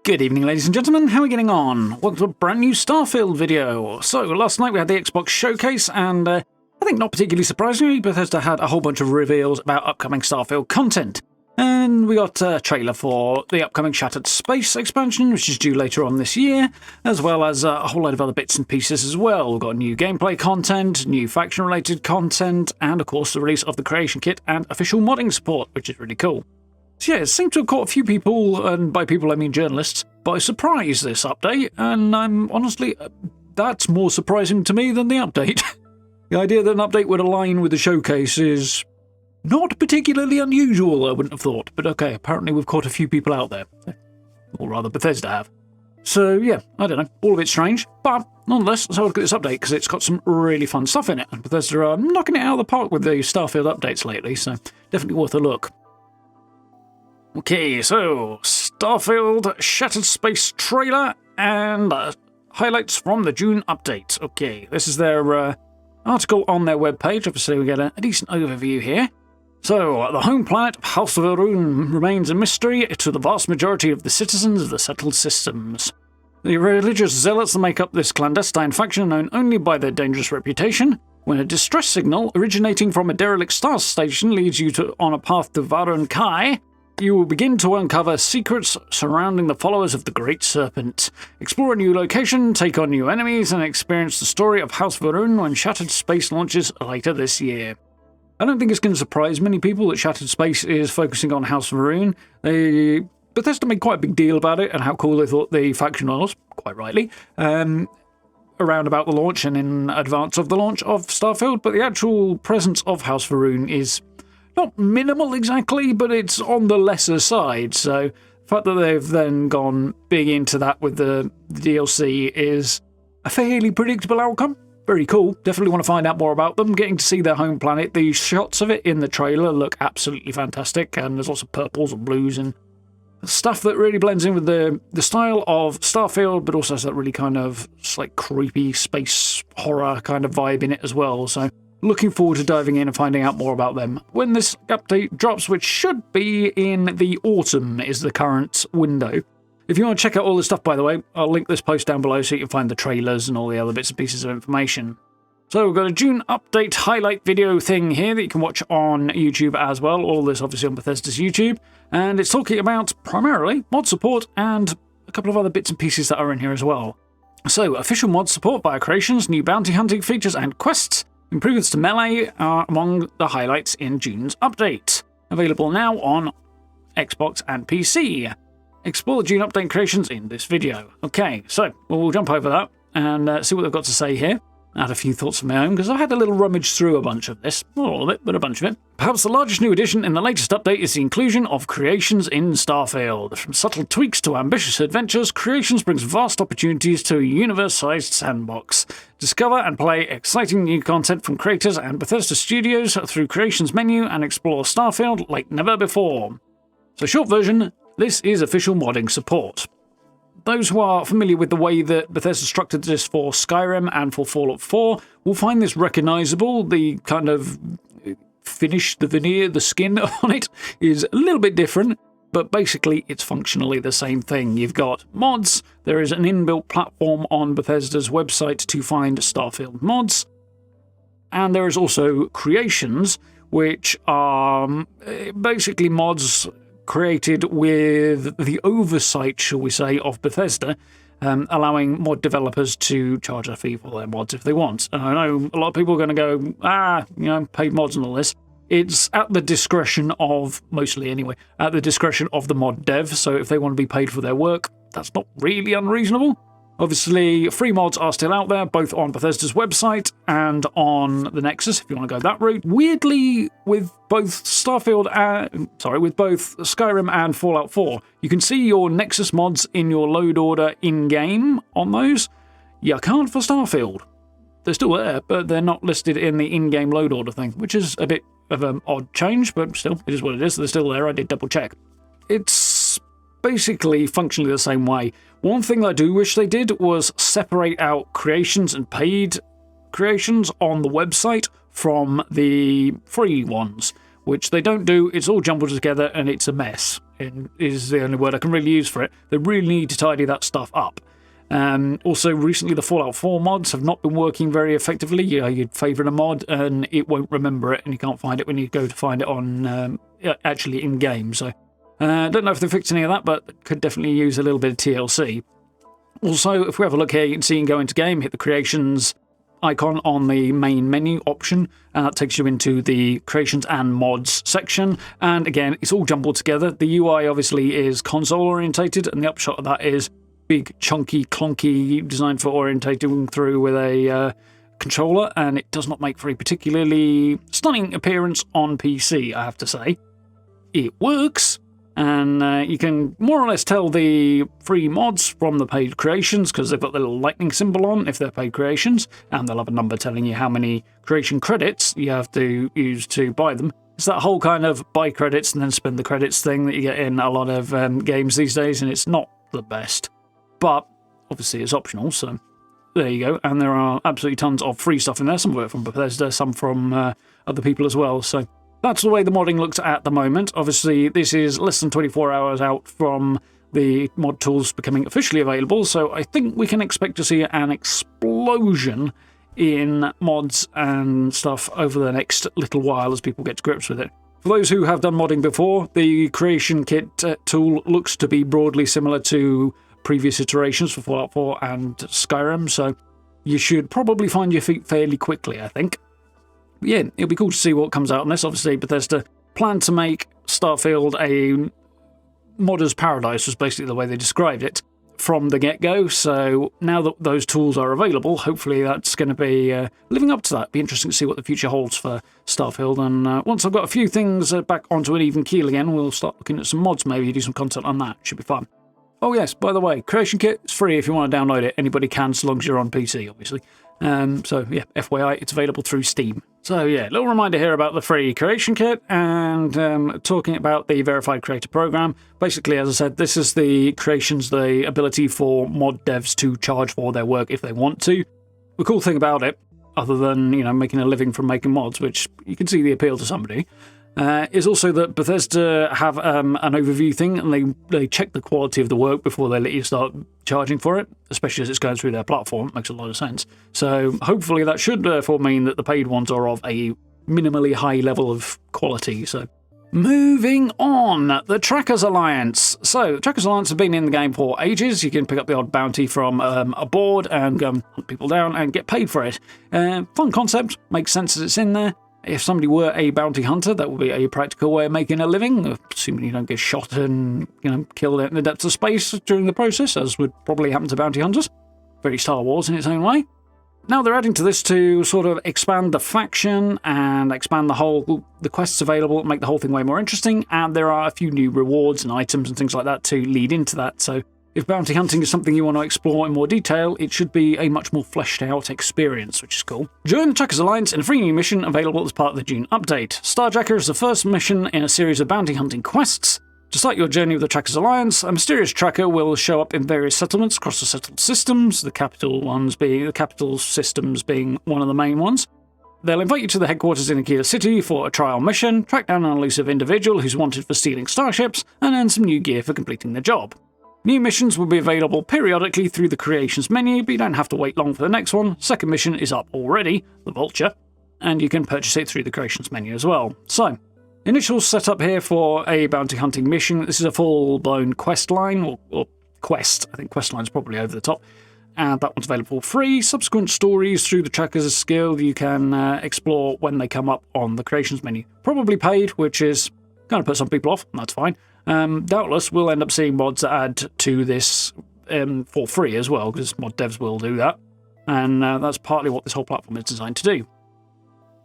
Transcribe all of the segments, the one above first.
Good evening, ladies and gentlemen, how are we getting on? Welcome to a brand new Starfield video. So, last night we had the Xbox showcase, and I think not particularly surprisingly, Bethesda had a whole bunch of reveals about upcoming Starfield content. And we got a trailer for the upcoming Shattered Space expansion, which is due later on this year, as well as a whole load of other bits and pieces as well. We've got new gameplay content, new faction-related content, and of course the release of the Creation Kit and official modding support, which is really cool. So yeah, it seemed to have caught a few people, and by people I mean journalists, by surprise this update, and I'm honestly, that's more surprising to me than the update. The idea that an update would align with the showcase is not particularly unusual, I wouldn't have thought, but okay, apparently we've caught a few people out there. Or rather, Bethesda have. So yeah, I don't know, all of it's strange, but nonetheless, let's have a look at this update, because it's got some really fun stuff in it, and Bethesda are knocking it out of the park with the Starfield updates lately, so definitely worth a look. Okay, so Starfield Shattered Space trailer and highlights from the June update. Okay, this is their article on their webpage. Obviously, we get a decent overview here. So, the home planet of House of Arun remains a mystery to the vast majority of the citizens of the settled systems. The religious zealots that make up this clandestine faction are known only by their dangerous reputation. When a distress signal originating from a derelict star station leads you on a path to Varun Kai, you will begin to uncover secrets surrounding the followers of the Great Serpent. Explore a new location, take on new enemies, and experience the story of House Varun when Shattered Space launches later this year. I don't think it's going to surprise many people that Shattered Space is focusing on House Varun. Bethesda made quite a big deal about it and how cool they thought the faction was, quite rightly, around about the launch and in advance of the launch of Starfield, but the actual presence of House Varun is not minimal exactly, but it's on the lesser side, so the fact that they've then gone big into that with the DLC is a fairly predictable outcome. Very cool. Definitely want to find out more about them. Getting to see their home planet. The shots of it in the trailer look absolutely fantastic, and there's lots of purples and blues and stuff that really blends in with the style of Starfield, but also has that really kind of like creepy space horror kind of vibe in it as well, so looking forward to diving in and finding out more about them when this update drops, which should be in the autumn, is the current window. If you want to check out all this stuff, by the way, I'll link this post down below so you can find the trailers and all the other bits and pieces of information. So we've got a June update highlight video thing here that you can watch on YouTube as well. All this obviously on Bethesda's YouTube. And it's talking about primarily mod support and a couple of other bits and pieces that are in here as well. So official mod support via creations, new bounty hunting features and quests. Improvements to Melee are among the highlights in June's update. Available now on Xbox and PC. Explore the June update creations in this video. Okay, so we'll jump over that and see what they've got to say here. I had a few thoughts of my own because I've had a little rummage through a bunch of this. Not all of it, but a bunch of it. Perhaps the largest new addition in the latest update is the inclusion of creations in Starfield. From subtle tweaks to ambitious adventures, Creations brings vast opportunities to a universe-sized sandbox. Discover and play exciting new content from creators and Bethesda Studios through Creations menu and explore Starfield like never before. So short version, this is official modding support. Those who are familiar with the way that Bethesda structured this for Skyrim and for Fallout 4 will find this recognisable. The kind of finish, the veneer, the skin on it is a little bit different, but basically it's functionally the same thing. You've got mods, there is an inbuilt platform on Bethesda's website to find Starfield mods, and there is also creations, which are basically mods created with the oversight, shall we say, of Bethesda, allowing mod developers to charge a fee for their mods if they want. And I know a lot of people are going to go, paid mods and all this. It's at the discretion of, mostly anyway, at the discretion of the mod dev, so if they want to be paid for their work, that's not really unreasonable. Obviously, free mods are still out there, both on Bethesda's website and on the Nexus, if you want to go that route. Weirdly, with both Skyrim and Fallout 4, you can see your Nexus mods in your load order in-game on those. You can't for Starfield. They're still there, but they're not listed in the in-game load order thing, which is a bit of an odd change, but still, it is what it is. They're still there. I did double check. It's basically functionally the same way. One thing I do wish they did was separate out creations and paid creations on the website from the free ones, which they don't do. It's all jumbled together and it's a mess. is the only word I can really use for it. They really need to tidy that stuff up. Also, recently the Fallout 4 mods have not been working very effectively. You'd favourite a mod and it won't remember it, and you can't find it when you go to find it on actually in-game. So, don't know if they fixed any of that, but could definitely use a little bit of TLC. Also, if we have a look here, you can see you can go into game, hit the Creations icon on the main menu option, and that takes you into the Creations and Mods section. And again, it's all jumbled together. The UI obviously is console orientated, and the upshot of that is big, chunky, clunky, designed for orientating through with a controller, and it does not make for a particularly stunning appearance on PC, I have to say. It works, and you can more or less tell the free mods from the paid creations because they've got the little lightning symbol on if they're paid creations, and they'll have a number telling you how many creation credits you have to use to buy them. It's that whole kind of buy credits and then spend the credits thing that you get in a lot of games these days, and it's not the best. But obviously it's optional, so there you go. And there are absolutely tons of free stuff in there, some of it from Bethesda, some from other people as well. So that's the way the modding looks at the moment. Obviously, this is less than 24 hours out from the mod tools becoming officially available, so I think we can expect to see an explosion in mods and stuff over the next little while as people get to grips with it. For those who have done modding before, the Creation Kit tool looks to be broadly similar to previous iterations for Fallout 4 and Skyrim, so you should probably find your feet fairly quickly, I think. But yeah, it'll be cool to see what comes out on this. Obviously, Bethesda planned to make Starfield a modder's paradise, was basically the way they described it from the get-go, so now that those tools are available, hopefully that's going to be living up to that. Be interesting to see what the future holds for Starfield, and once I've got a few things back onto an even keel again, we'll start looking at some mods, maybe do some content on that. Should be fun. Oh yes, by the way, Creation Kit is free if you want to download it. Anybody can, so long as you're on PC, obviously. So yeah, FYI, it's available through Steam. So yeah, little reminder here about the free Creation Kit and talking about the Verified Creator Program. Basically, as I said, this is the creations, the ability for mod devs to charge for their work if they want to. The cool thing about it, other than, making a living from making mods, which you can see the appeal to somebody, is also that Bethesda have an overview thing, and they check the quality of the work before they let you start charging for it, especially as it's going through their platform. It makes a lot of sense. So hopefully that should therefore mean that the paid ones are of a minimally high level of quality. So moving on, the Trackers Alliance. So the Trackers Alliance have been in the game for ages. You can pick up the odd bounty from a board and go and hunt people down and get paid for it. Fun concept, makes sense that it's in there. If somebody were a bounty hunter, that would be a practical way of making a living, assuming you don't get shot and, killed in the depths of space during the process, as would probably happen to bounty hunters. Very Star Wars in its own way. Now they're adding to this to sort of expand the faction and expand the quests available, make the whole thing way more interesting, and there are a few new rewards and items and things like that to lead into that. So if bounty hunting is something you want to explore in more detail, it should be a much more fleshed out experience, which is cool. Join the Trackers Alliance in a free new mission available as part of the June update. Starjacker is the first mission in a series of bounty hunting quests. To start your journey with the Trackers Alliance, a mysterious tracker will show up in various settlements across the settled systems, the capital systems being one of the main ones. They'll invite you to the headquarters in Akita City for a trial mission, track down an elusive individual who's wanted for stealing starships, and earn some new gear for completing the job. New missions will be available periodically through the Creations menu, but you don't have to wait long for the next one. Second mission is up already, the Vulture, and you can purchase it through the Creations menu as well. So, initial setup here for a bounty hunting mission. This is a full-blown quest line, or quest. I think quest line's probably over the top. And that one's available for free. Subsequent stories through the Trackers skill you can explore when they come up on the Creations menu. Probably paid, which is going to put some people off, and that's fine. Doubtless we'll end up seeing mods that add to this for free as well, because mod devs will do that, and that's partly what this whole platform is designed to do.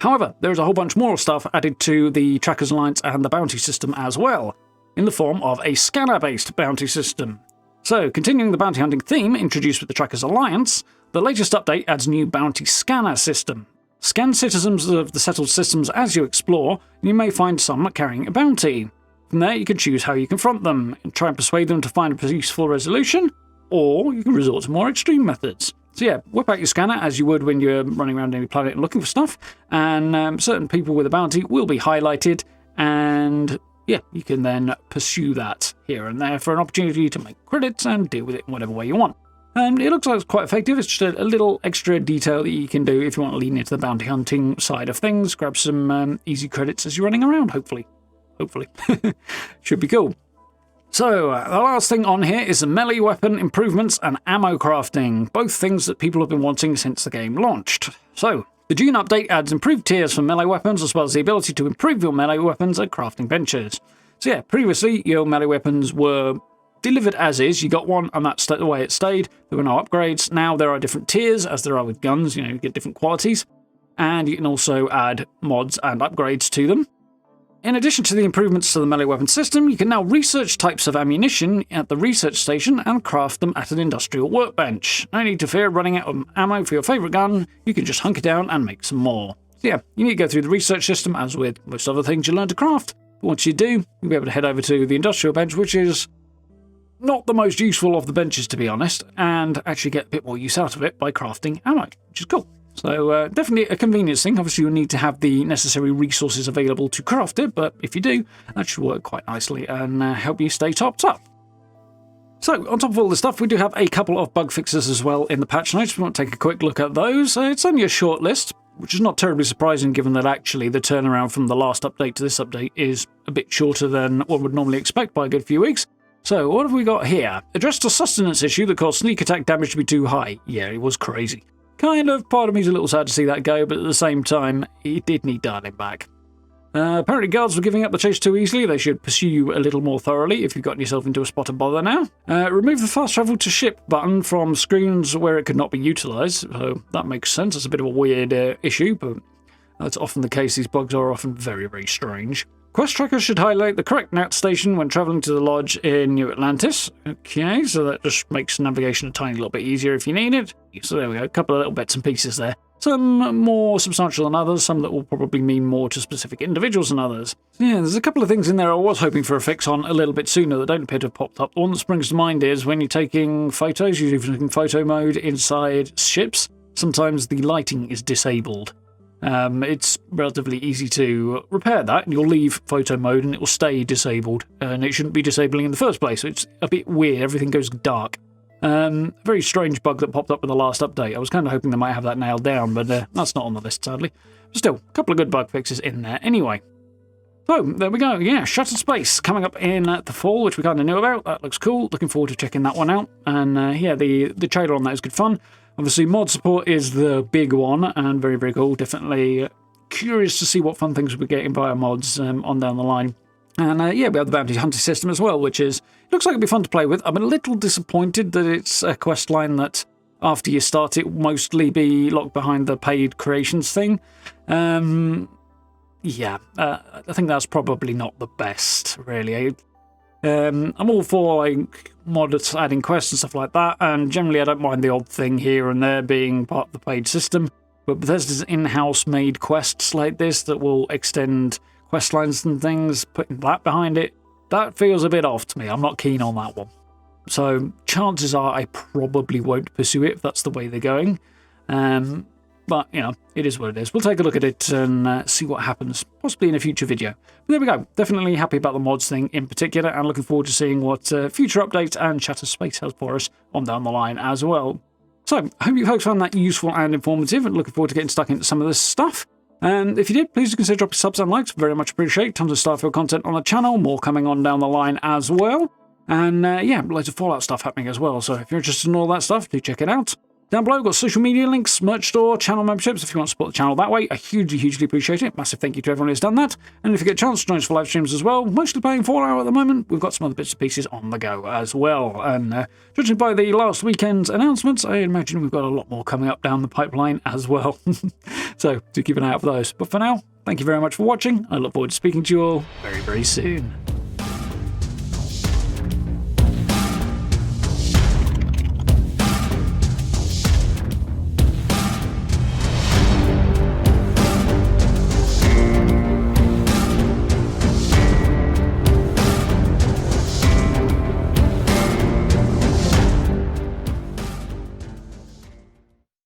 However, there is a whole bunch more stuff added to the Trackers Alliance and the bounty system as well, in the form of a scanner-based bounty system. So, continuing the bounty hunting theme introduced with the Trackers Alliance, the latest update adds a new bounty scanner system. Scan citizens of the settled systems as you explore, and you may find some carrying a bounty. From there, you can choose how you confront them and try and persuade them to find a peaceful resolution, or you can resort to more extreme methods. So yeah, whip out your scanner as you would when you're running around any planet and looking for stuff, and certain people with a bounty will be highlighted, and yeah, you can then pursue that here and there for an opportunity to make credits and deal with it in whatever way you want. And it looks like it's quite effective. It's just a little extra detail that you can do if you want to lean into the bounty hunting side of things. Grab some easy credits as you're running around, hopefully. Hopefully. Should be cool. So, the last thing on here is the melee weapon improvements and ammo crafting, both things that people have been wanting since the game launched. So, the June update adds improved tiers for melee weapons, as well as the ability to improve your melee weapons at crafting benches. So yeah, previously your melee weapons were delivered as is. You got one and that's the way it stayed. There were no upgrades. Now there are different tiers, as there are with guns. You get different qualities. And you can also add mods and upgrades to them. In addition to the improvements to the melee weapon system, you can now research types of ammunition at the research station and craft them at an industrial workbench. No need to fear running out of ammo for your favourite gun. You can just hunker down and make some more. So yeah, you need to go through the research system, as with most other things you learn to craft. But once you do, you'll be able to head over to the industrial bench, which is not the most useful of the benches, to be honest, and actually get a bit more use out of it by crafting ammo, which is cool. So definitely a convenience thing. Obviously, you'll need to have the necessary resources available to craft it, but if you do, that should work quite nicely and help you stay topped up. So, on top of all this stuff, we do have a couple of bug fixes as well in the patch notes. We want to take a quick look at those. It's only a short list, which is not terribly surprising given that actually the turnaround from the last update to this update is a bit shorter than one would normally expect by a good few weeks. So, what have we got here? Addressed a sustenance issue that caused sneak attack damage to be too high. Yeah, it was crazy. Kind of, part of me's a little sad to see that go, but at the same time, it did need dialing back. Apparently guards were giving up the chase too easily. They should pursue you a little more thoroughly if you've gotten yourself into a spot of bother now. Remove the fast travel to ship button from screens where it could not be utilised. So that makes sense. It's a bit of a weird issue, but that's often the case. These bugs are often very, very strange. Quest trackers should highlight the correct nav station when travelling to the lodge in New Atlantis. Okay, so that just makes navigation a tiny little bit easier if you need it. So there we go, a couple of little bits and pieces there. Some more substantial than others, some that will probably mean more to specific individuals than others. Yeah, there's a couple of things in there I was hoping for a fix on a little bit sooner that don't appear to have popped up. The one that springs to mind is when you're taking photos, you're using photo mode inside ships, sometimes the lighting is disabled. It's relatively easy to repair that, and you'll leave photo mode and it will stay disabled, and it shouldn't be disabling in the first place, so it's a bit weird, everything goes dark. Very strange bug that popped up with the last update. I was kind of hoping they might have that nailed down, but that's not on the list, sadly. But still, a couple of good bug fixes in there anyway. So, there we go, yeah, Shattered Space coming up in the fall, which we kind of knew about. That looks cool, looking forward to checking that one out, and yeah, the trailer on that is good fun. Obviously, mod support is the big one, and very, very cool. Definitely curious to see what fun things we'll be getting via mods on down the line. And yeah, we have the bounty hunting system as well, which looks like it'll be fun to play with. I'm a little disappointed that it's a quest line that, after you start it, will mostly be locked behind the paid creations thing. Yeah, I think that's probably not the best, really. I'm all for mods adding quests and stuff like that, and generally I don't mind the odd thing here and there being part of the paid system, but Bethesda's in-house made quests like this that will extend quest lines and things, putting that behind it, that feels a bit off to me. I'm not keen on that one. So chances are I probably won't pursue it if that's the way they're going. But, it is what it is. We'll take a look at it and see what happens, possibly in a future video. But there we go. Definitely happy about the mods thing in particular, and looking forward to seeing what future updates and Shattered Space has for us on down the line as well. So, I hope you folks found that useful and informative, and looking forward to getting stuck into some of this stuff. And if you did, please do consider dropping subs and likes. Very much appreciate. Tons of Starfield content on the channel, more coming on down the line as well. And yeah, loads of Fallout stuff happening as well. So if you're interested in all that stuff, do check it out. Down below, we've got social media links, merch store, channel memberships if you want to support the channel that way. I hugely, hugely appreciate it. Massive thank you to everyone who's done that. And if you get a chance to join us for live streams as well, mostly playing Fallout at the moment, we've got some other bits and pieces on the go as well. And judging by the last weekend's announcements, I imagine we've got a lot more coming up down the pipeline as well. So do keep an eye out for those. But for now, thank you very much for watching. I look forward to speaking to you all very, very soon.